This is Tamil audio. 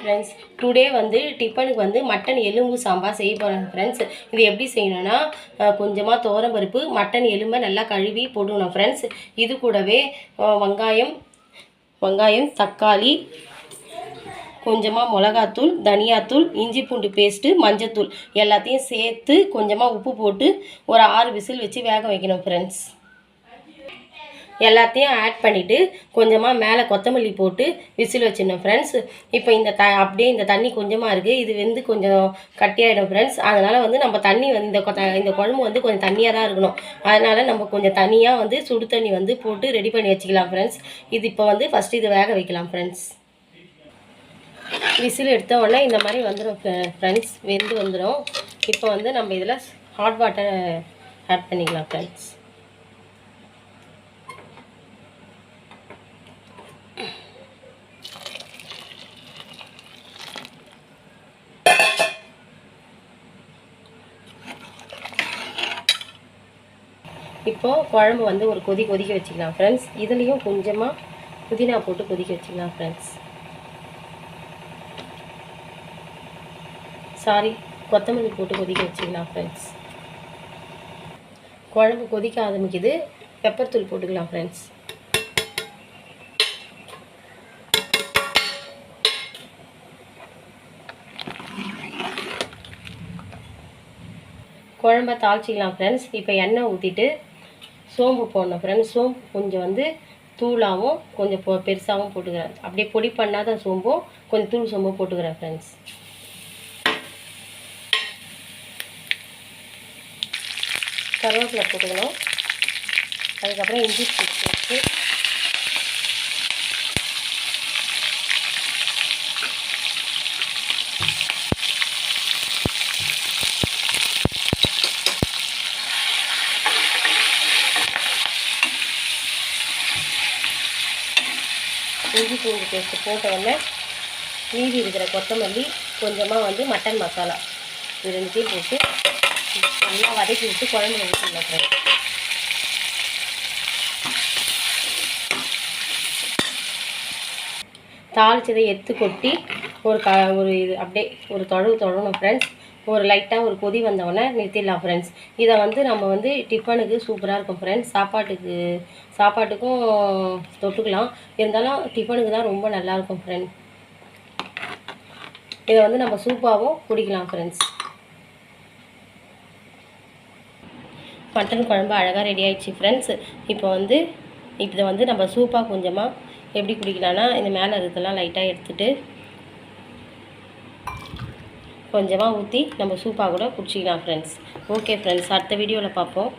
ஃப்ரெண்ட்ஸ், டுடே வந்து டிஃபனுக்கு வந்து மட்டன் எலும்பு சாம்பார் செய்ய போகிறேன் ஃப்ரெண்ட்ஸ். இது எப்படி செய்யணும்னா, கொஞ்சமாக துவரம்பருப்பு, மட்டன் எலும்பை நல்லா கழுவி போடணும் ஃப்ரெண்ட்ஸ். இது கூடவே வெங்காயம், தக்காளி, கொஞ்சமாக மிளகாத்தூள், தனியாத்தூள், இஞ்சி பூண்டு பேஸ்ட்டு, மஞ்சத்தூள் எல்லாத்தையும் சேர்த்து கொஞ்சமாக உப்பு போட்டு ஒரு 6 விசில் வச்சு வேக வைக்கணும் ஃப்ரெண்ட்ஸ். எல்லாத்தையும் ஆட் பண்ணிவிட்டு கொஞ்சமாக மேலே கொத்தமல்லி போட்டு விசில் வச்சிடணும் ஃப்ரெண்ட்ஸ். இப்போ அப்படியே இந்த தண்ணி கொஞ்சமாக இருக்குது, இது வந்து கொஞ்சம் கட்டியாகிடும் ஃப்ரெண்ட்ஸ். அதனால் வந்து நம்ம தண்ணி வந்து இந்த குழம்பு வந்து கொஞ்சம் தண்ணியாக தான் இருக்கணும். அதனால் நம்ம கொஞ்சம் தண்ணியாக வந்து சுடு தண்ணி வந்து போட்டு ரெடி பண்ணி வச்சுக்கலாம் ஃப்ரெண்ட்ஸ். இது இப்போ வந்து ஃபஸ்ட்டு இது வேக வைக்கலாம் ஃப்ரெண்ட்ஸ். விசில் எடுத்த உடனே இந்த மாதிரி வந்துடும் ஃப்ரெண்ட்ஸ், வெந்து வந்துடும். இப்போ வந்து நம்ம இதில் ஹாட் வாட்டர் ஆட் பண்ணிக்கலாம் ஃப்ரெண்ட்ஸ். இப்போது குழம்பு வந்து ஒரு கொதிக்க வச்சுக்கலாம் ஃப்ரெண்ட்ஸ். இதுலேயும் கொஞ்சமாக புதினா போட்டு கொதிக்க வச்சுக்கலாம் ஃப்ரெண்ட்ஸ். கொத்தமல்லி போட்டு கொதிக்க வச்சுக்கலாம் ஃப்ரெண்ட்ஸ். குழம்பு கொதிக்க ஆரம்பிக்குது, பெப்பர் தூள் போட்டுக்கலாம் ஃப்ரெண்ட்ஸ். குழம்பை தாளிச்சிக்கலாம் ஃப்ரெண்ட்ஸ். இப்போ எண்ணெய் ஊற்றிட்டு சோம்பு போடணும் ஃப்ரெண்ட்ஸ். சோம்பு கொஞ்சம் வந்து தூளாகவும் கொஞ்சம் பெருசாகவும் போட்டுக்கிறேன். அப்படியே பொடி பண்ணாத சோம்பும் கொஞ்சம் தூள் சோம்பும் போட்டுக்கிறேன் ஃப்ரெண்ட்ஸ். கருவேப்பிலை போட்டுக்கணும். அதுக்கப்புறம் இஞ்சி போட்டு இஞ்சி பூண்டு பேஸ்ட்டு போட்ட உடனே மீதி இருக்கிற கொத்தமல்லி, கொஞ்சமாக வந்து மட்டன் மசாலா, இது ரெண்டுத்தையும் போட்டு நல்லா வதக்கி விட்டு குழம்பு ஊற்றிடலாம். தாளிச்சதை எடுத்து கொட்டி ஒரு இது அப்படியே ஒரு தொடணும் ஃப்ரெண்ட்ஸ். ஒரு லைட்டாக ஒரு கொதி வந்தவுடனே நிறுத்திடலாம் ஃப்ரெண்ட்ஸ். இதை வந்து நம்ம வந்து டிஃபனுக்கு சூப்பராக இருக்கும் ஃப்ரெண்ட்ஸ். சாப்பாட்டுக்கும் தொட்டுக்கலாம். இருந்தாலும் டிஃபனுக்கு தான் ரொம்ப நல்லாயிருக்கும் ஃப்ரெண்ட். இதை வந்து நம்ம சூப்பாகவும் குடிக்கலாம் ஃப்ரெண்ட்ஸ். மட்டன் குழம்பு அழகாக ரெடி ஆகிடுச்சு ஃப்ரெண்ட்ஸ். இதை வந்து நம்ம சூப்பாக கொஞ்சமாக எப்படி குடிக்கலாம்னா, இந்த மேலே இருக்கிறதெல்லாம் லைட்டாக எடுத்துகிட்டு கொஞ்சமாக ஊற்றி நம்ம சூப்பாக கூட குடிச்சிக்கலாம் ஃப்ரெண்ட்ஸ். ஓகே ஃப்ரெண்ட்ஸ், அடுத்த வீடியோவில் பார்ப்போம்.